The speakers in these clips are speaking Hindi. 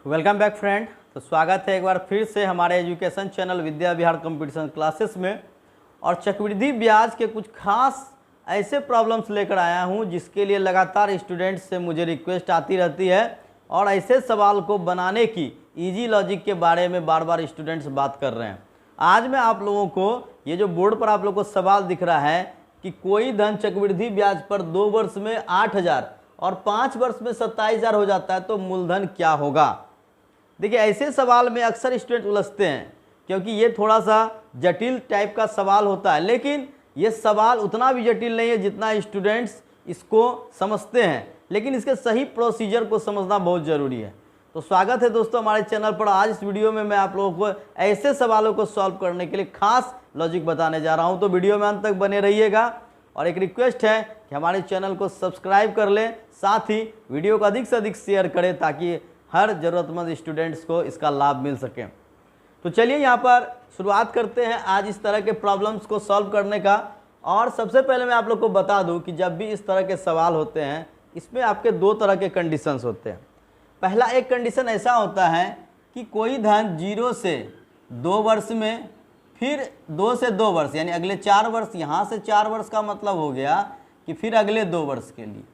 Welcome back friend. तो स्वागत है एक बार फिर से हमारे education channel Vidya Vihar competition classes में। और चक्रवृद्धि ब्याज के कुछ खास ऐसे प्रॉब्लम्स लेकर आया हूं जिसके लिए लगातार स्टूडेंट्स से मुझे रिक्वेस्ट आती रहती है और ऐसे सवाल को बनाने की इजी लॉजिक के बारे में बार बार स्टूडेंट्स बात कर रहे हैं। आज मैं आप लोगों को ये जो बोर्ड पर आप लोगों को सवाल दिख रहा है कि कोई धन चक्रवृद्धि ब्याज पर 2 वर्ष में 8,000 और 5 वर्ष में 27,000 हो जाता है तो मूलधन क्या होगा। देखिए ऐसे सवाल में अक्सर स्टूडेंट उलझते हैं क्योंकि ये थोड़ा सा जटिल टाइप का सवाल होता है, लेकिन ये सवाल उतना भी जटिल नहीं है जितना स्टूडेंट्स इसको समझते हैं, लेकिन इसके सही प्रोसीजर को समझना बहुत ज़रूरी है। तो स्वागत है दोस्तों हमारे चैनल पर। आज इस वीडियो में मैं आप लोगों को ऐसे सवालों को सॉल्व करने के लिए खास लॉजिक बताने जा रहा हूँ, तो वीडियो में अंत तक बने रहिएगा। और एक रिक्वेस्ट है कि हमारे चैनल को सब्सक्राइब कर लें, साथ ही वीडियो को अधिक से अधिक शेयर करें ताकि हर ज़रूरतमंद स्टूडेंट्स को इसका लाभ मिल सके। तो चलिए यहाँ पर शुरुआत करते हैं आज इस तरह के प्रॉब्लम्स को सॉल्व करने का। और सबसे पहले मैं आप लोग को बता दूं कि जब भी इस तरह के सवाल होते हैं इसमें आपके 2 तरह के कंडीशंस होते हैं। पहला एक कंडीशन ऐसा होता है कि कोई धन 0 से 2 वर्ष में, फिर 2 से 2 वर्ष यानी अगले 4 वर्ष, यहाँ से 4 वर्ष का मतलब हो गया कि फिर अगले 2 वर्ष के लिए।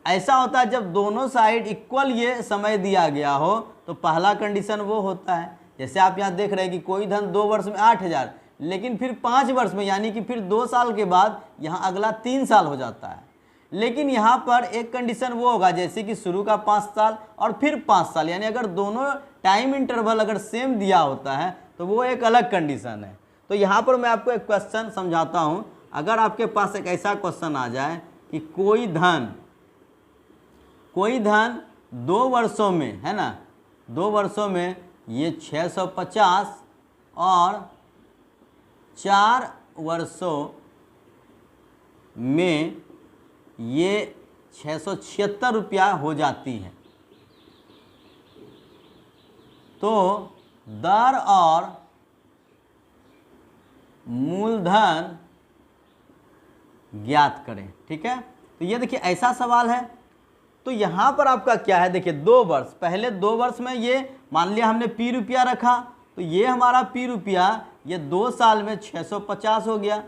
ऐसा होता है जब दोनों साइड इक्वल ये समय दिया गया हो तो पहला कंडीशन वो होता है। जैसे आप यहाँ देख रहे हैं कि कोई धन 2 वर्ष में 8,000, लेकिन फिर 5 वर्ष में यानी कि फिर 2 साल के बाद यहाँ अगला 3 साल हो जाता है। लेकिन यहाँ पर एक कंडीशन वो होगा जैसे कि शुरू का 5 साल और फिर 5 साल, यानी अगर दोनों टाइम इंटरवल अगर सेम दिया होता है तो वो एक अलग कंडीशन है। तो यहाँ पर मैं आपको एक क्वेश्चन समझाता हूँ। अगर आपके पास एक ऐसा क्वेश्चन आ जाए कि कोई धन 2 वर्षों में, है ना, 2 वर्षों में ये 650 और 4 वर्षों में ये 676 रुपया हो जाती है, तो दर और मूलधन ज्ञात करें। ठीक है, तो ये देखिए ऐसा सवाल है। तो यहाँ पर आपका क्या है, देखिए 2 वर्ष, पहले 2 वर्ष में ये मान लिया हमने P रुपया रखा तो ये हमारा P रुपया ये 2 साल में 650 हो गया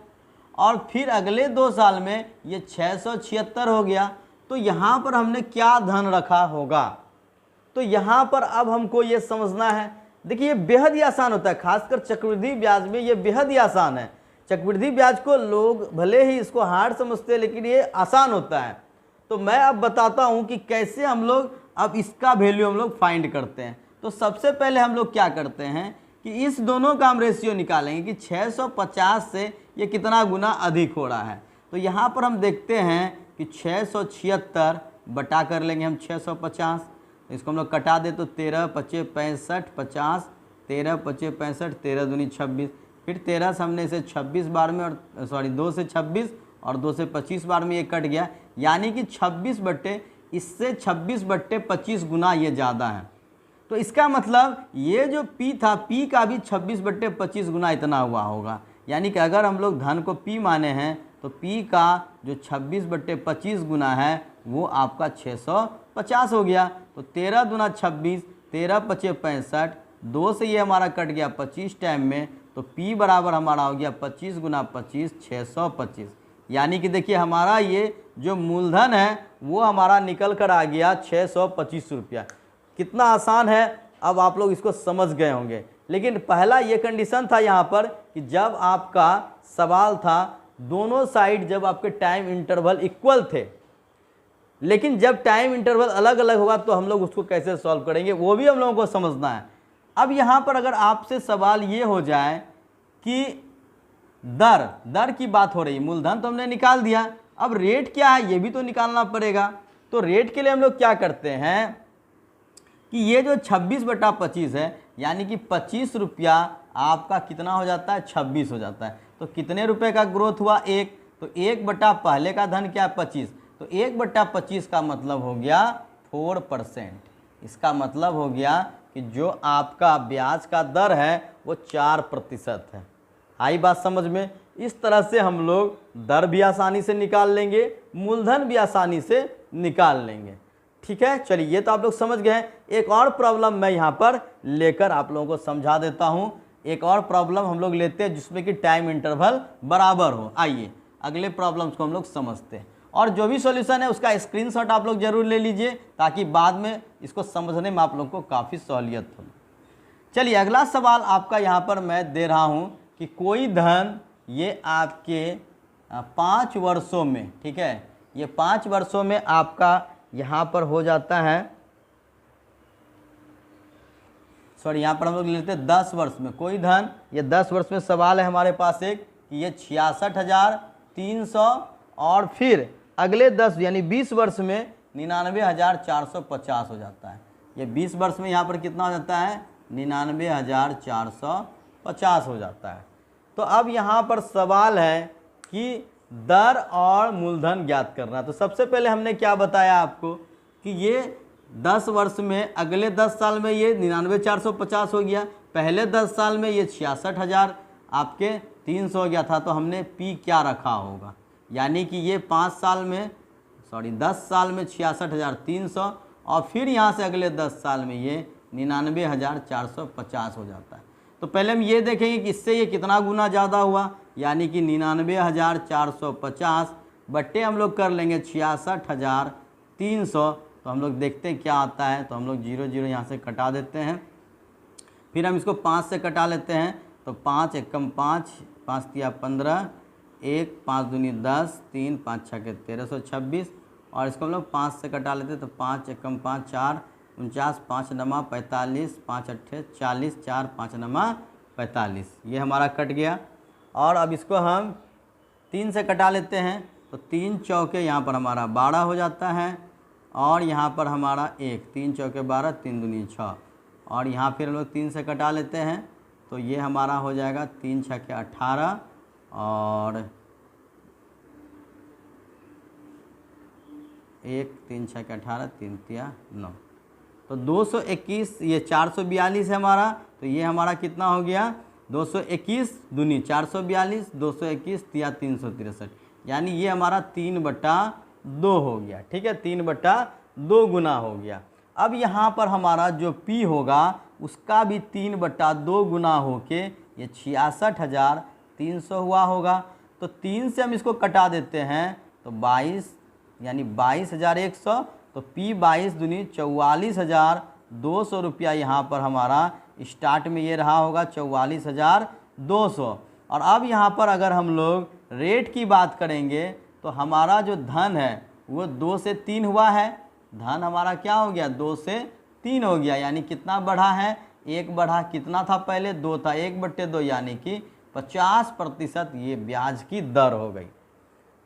और फिर अगले 2 साल में ये 676 हो गया। तो यहाँ पर हमने क्या धन रखा होगा, तो यहाँ पर अब हमको ये समझना है। देखिए ये बेहद ही आसान होता है, खासकर चक्रवृद्धि ब्याज में ये बेहद ही आसान है। चक्रवृद्धि ब्याज को लोग भले ही इसको हार्ड समझते हैं लेकिन ये आसान होता है। तो मैं अब बताता हूँ कि कैसे हम लोग अब इसका वैल्यू हम लोग फाइंड करते हैं। तो सबसे पहले हम लोग क्या करते हैं कि इस दोनों का हम रेशियो निकालेंगे कि 650 से ये कितना गुना अधिक हो रहा है। तो यहाँ पर हम देखते हैं कि 676 बटा कर लेंगे हम 650, इसको हम लोग कटा दे तो 13 पचे 65 50, 13 पचे 65, 13 दूनी 26, फिर 13 से हमने इसे 26 बार में और 2 से 26 और 2 से 25 बार में ये कट गया, यानी कि 26 बट्टे इससे 26 बट्टे 25 गुना ये ज़्यादा है। तो इसका मतलब ये जो P था P का भी 26 बट्टे 25 गुना इतना हुआ होगा। यानी कि अगर हम लोग धन को P माने हैं तो P का जो 26 बट्टे 25 गुना है वो आपका 650 हो गया। तो 13 दूना 26, 13 पचे 65, 2 से ये हमारा कट गया 25 टाइम में, तो P बराबर हमारा हो गया 25 गुना 25 625। यानी कि देखिए हमारा ये जो मूलधन है वो हमारा निकल कर आ गया 625 रुपया। कितना आसान है, अब आप लोग इसको समझ गए होंगे। लेकिन पहला ये कंडीशन था यहाँ पर कि जब आपका सवाल था दोनों साइड जब आपके टाइम इंटरवल इक्वल थे, लेकिन जब टाइम इंटरवल अलग अलग होगा तो हम लोग उसको कैसे सॉल्व करेंगे वो भी हम लोगों को समझना है। अब यहाँ पर अगर आपसे सवाल ये हो जाए कि दर की बात हो रही, मूलधन तो हमने निकाल दिया, अब रेट क्या है ये भी तो निकालना पड़ेगा। तो रेट के लिए हम लोग क्या करते हैं कि ये जो 26 बटा 25 है यानी कि 25 रुपया आपका कितना हो जाता है, 26 हो जाता है। तो कितने रुपए का ग्रोथ हुआ, 1। तो 1 बटा पहले का धन क्या है 25, तो 1 बटा 25 का मतलब हो गया 4%। इसका मतलब हो गया कि जो आपका ब्याज का दर है वो 4% है। आई बात समझ में। इस तरह से हम लोग दर भी आसानी से निकाल लेंगे, मूलधन भी आसानी से निकाल लेंगे। ठीक है, चलिए ये तो आप लोग समझ गए हैं। एक और प्रॉब्लम मैं यहाँ पर लेकर आप लोगों को समझा देता हूँ। एक और प्रॉब्लम हम लोग लेते हैं जिसमें कि टाइम इंटरवल बराबर हो। आइए अगले प्रॉब्लम्स को हम लोग समझते हैं, और जो भी सॉल्यूशन है उसका स्क्रीनशॉट आप लोग जरूर ले लीजिए ताकि बाद में इसको समझने में आप लोग को काफ़ी सहूलियत हो। चलिए अगला सवाल आपका यहाँ पर मैं दे रहा हूँ कि कोई धन ये आपके 5 वर्षों में, ठीक है, ये 5 वर्षों में आपका यहाँ पर हो जाता है, सॉरी यहाँ पर हम लोग लेते हैं 10 वर्ष में कोई धन, ये 10 वर्ष में सवाल है हमारे पास एक कि ये 66,300 और फिर अगले 10 यानी 20 वर्ष में 99,450 हो जाता है। ये 20 वर्ष में यहाँ पर कितना हो जाता है, 99,450 हो जाता है। तो अब यहाँ पर सवाल है कि दर और मूलधन ज्ञात करना। तो सबसे पहले हमने क्या बताया आपको कि ये 10 वर्ष में अगले 10 साल में ये 99,450 हो गया, पहले 10 साल में ये 66,000 आपके 300 हो गया था। तो हमने P क्या रखा होगा, यानी कि ये 10 साल में 66,300 और फिर यहाँ से अगले 10 साल में ये 99,450 हो जाता है। तो पहले हम ये देखेंगे कि इससे ये कितना गुना ज़्यादा हुआ, यानी कि 99,450 बट्टे हम लोग कर लेंगे 66,300। तो हम लोग देखते हैं क्या आता है। तो हम लोग 0 0 यहाँ से कटा देते हैं, फिर हम इसको 5 से कटा लेते हैं। तो 5 एकम 5, 5 तिया 15, 1 5 दूनी 10, 3 5 6 के 1326 और इसको हम लोग 5 से कटा लेते हैं। तो 5 एकम 5 4 49, 5 नमा 45, 5 अट्ठे 40, 4 5 नमा 45, ये हमारा कट गया। और अब इसको हम 3 से कटा लेते हैं। तो 3 चौके यहाँ पर हमारा 12 हो जाता है और यहाँ पर हमारा 1, 3 चौके 12, 3 दूनी 6 और यहाँ फिर हम लोग 3 से कटा लेते हैं। तो ये हमारा हो जाएगा 3 6 के 18 और 1 3 6 के 18, 3 तिया 9। तो 221, ये 442 है हमारा। तो ये हमारा कितना हो गया, 221 दूनी 442, 221 तिया 363, यानी ये हमारा 3/2 हो गया। ठीक है, 3/2 गुना हो गया। अब यहाँ पर हमारा जो P होगा उसका भी 3/2 गुना होके ये 66,300 हुआ होगा। तो 3 से हम इसको कटा देते हैं तो 22 यानी 22,100। तो P 22 दूनी 44,200 रुपया यहाँ पर हमारा स्टार्ट में ये रहा होगा 44,200। और अब यहाँ पर अगर हम लोग रेट की बात करेंगे तो हमारा जो धन है वो 2 से 3 हुआ है। धन हमारा क्या हो गया, 2 से 3 हो गया, यानी कितना बढ़ा है, 1 बढ़ा। कितना था पहले, 2 था, 1/2 यानी कि 50% ये ब्याज की दर हो गई।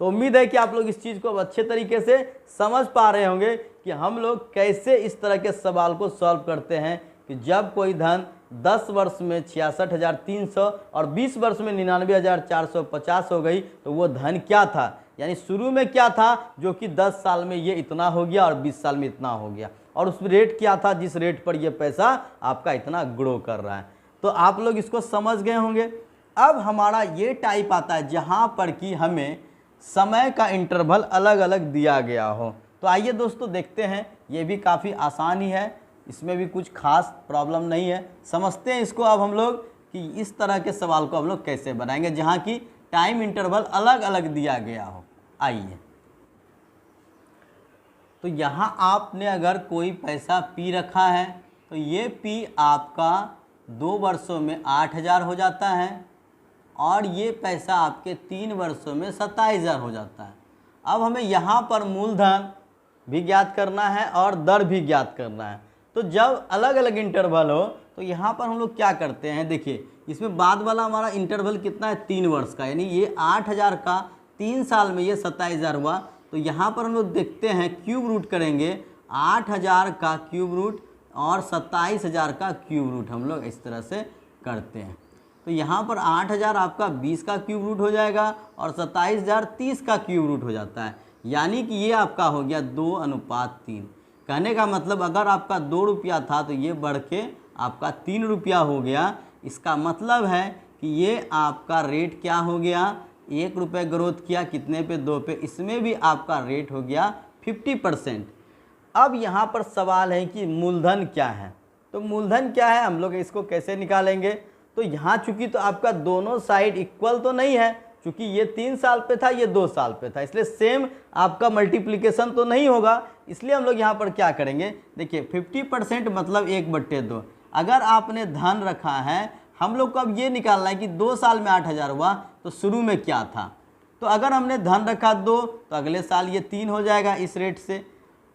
तो उम्मीद है कि आप लोग इस चीज़ को अच्छे तरीके से समझ पा रहे होंगे कि हम लोग कैसे इस तरह के सवाल को सॉल्व करते हैं कि जब कोई धन 10 वर्ष में 66,300 और 20 वर्ष में 99,450 हो गई तो वो धन क्या था, यानी शुरू में क्या था जो कि 10 साल में ये इतना हो गया और 20 साल में इतना हो गया, और उस रेट क्या था जिस रेट पर ये पैसा आपका इतना ग्रो कर रहा है। तो आप लोग इसको समझ गए होंगे। अब हमारा ये टाइप आता है जहाँ पर कि हमें समय का इंटरवल अलग अलग दिया गया हो। तो आइए दोस्तों देखते हैं, ये भी काफ़ी आसान ही है, इसमें भी कुछ खास प्रॉब्लम नहीं है। समझते हैं इसको अब हम लोग कि इस तरह के सवाल को हम लोग कैसे बनाएंगे जहाँ की टाइम इंटरवल अलग अलग दिया गया हो। आइए, तो यहाँ आपने अगर कोई पैसा P रखा है तो ये P आपका 2 वर्षों में 8,000 हो जाता है और ये पैसा आपके 3 वर्षों में 27,000 हो जाता है। अब हमें यहाँ पर मूलधन भी ज्ञात करना है और दर भी ज्ञात करना है। तो जब अलग अलग इंटरवल हो तो यहाँ पर हम लोग क्या करते हैं, देखिए इसमें बाद वाला हमारा इंटरवल कितना है, 3 वर्ष का, यानी ये 8,000 का 3 साल में ये 27,000 हुआ। तो यहाँ पर हम लोग देखते हैं क्यूब रूट करेंगे, 8,000 का क्यूब रूट और 27,000 का क्यूब रूट हम लोग इस तरह से करते हैं। तो यहाँ पर 8,000 आपका 20 का क्यूब रूट हो जाएगा और 27,000 30 का क्यूब रूट हो जाता है, यानी कि ये आपका हो गया 2:3। कहने का मतलब अगर आपका 2 रुपया था तो ये बढ़ के आपका 3 रुपया हो गया। इसका मतलब है कि ये आपका रेट क्या हो गया, 1 रुपये ग्रोथ किया कितने पे, 2 पे, इसमें भी आपका रेट हो गया 50%। अब यहाँ पर सवाल है कि मूलधन क्या है। तो मूलधन क्या है, हम लोग इसको कैसे निकालेंगे। तो यहाँ चूंकि तो आपका दोनों साइड इक्वल तो नहीं है, चूंकि ये 3 साल पे था, ये 2 साल पे था, इसलिए सेम आपका मल्टीप्लिकेशन तो नहीं होगा। इसलिए हम लोग यहाँ पर क्या करेंगे, देखिए 50% मतलब 1/2। अगर आपने धन रखा है, हम लोग को अब ये निकालना है कि 2 साल में 8,000 हुआ तो शुरू में क्या था। तो अगर हमने धन रखा 2 तो अगले साल ये 3 हो जाएगा इस रेट से।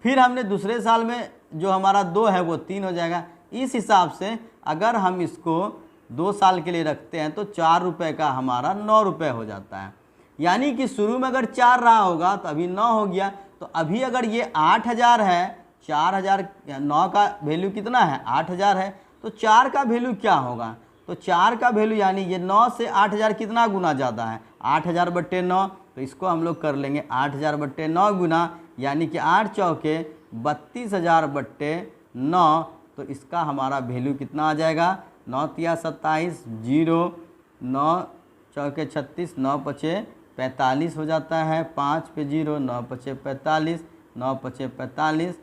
फिर हमने दूसरे साल में जो हमारा 2 है वो 3 हो जाएगा। इस हिसाब से अगर हम इसको 2 साल के लिए रखते हैं तो 4 रुपये का हमारा 9 रुपये हो जाता है। यानी कि शुरू में अगर 4 रहा होगा तो अभी 9 हो गया। तो अभी अगर ये 8,000 है, 4,000 9 का वैल्यू कितना है, 8,000 है, तो 4 का वैल्यू क्या होगा। तो 4 का वैल्यू यानी ये 9 से 8,000 कितना गुना ज़्यादा है, 8,000/9। तो इसको हम लोग कर लेंगे 8,000/9 गुना, यानी कि 8 चौके 32,000/9। तो इसका हमारा वैल्यू कितना आ जाएगा, 9 तिया 27, 0, 9 चौके 36, 9 पचे 45 हो जाता है, 5 पे 0, 9 पचे 45, 9 पचे 45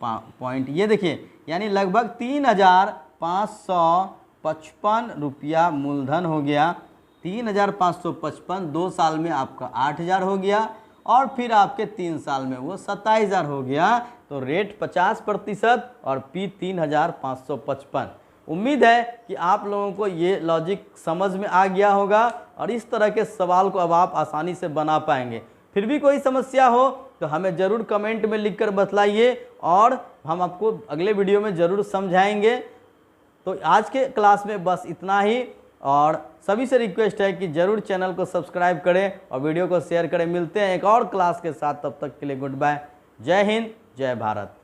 पॉइंट। ये देखिए यानी लगभग 3,555 रुपया मूलधन हो गया। 3,555, 2 साल में आपका 8,000 हो गया और फिर आपके 3 साल में वो 27,000 हो गया। तो रेट 50% और P 3,555। उम्मीद है कि आप लोगों को ये लॉजिक समझ में आ गया होगा और इस तरह के सवाल को अब आप आसानी से बना पाएंगे। फिर भी कोई समस्या हो तो हमें ज़रूर कमेंट में लिखकर बतलाइए और हम आपको अगले वीडियो में ज़रूर समझाएंगे। तो आज के क्लास में बस इतना ही और सभी से रिक्वेस्ट है कि ज़रूर चैनल को सब्सक्राइब करें और वीडियो को शेयर करें। मिलते हैं एक और क्लास के साथ, तब तक के लिए गुड बाय। जय हिंद, जय भारत।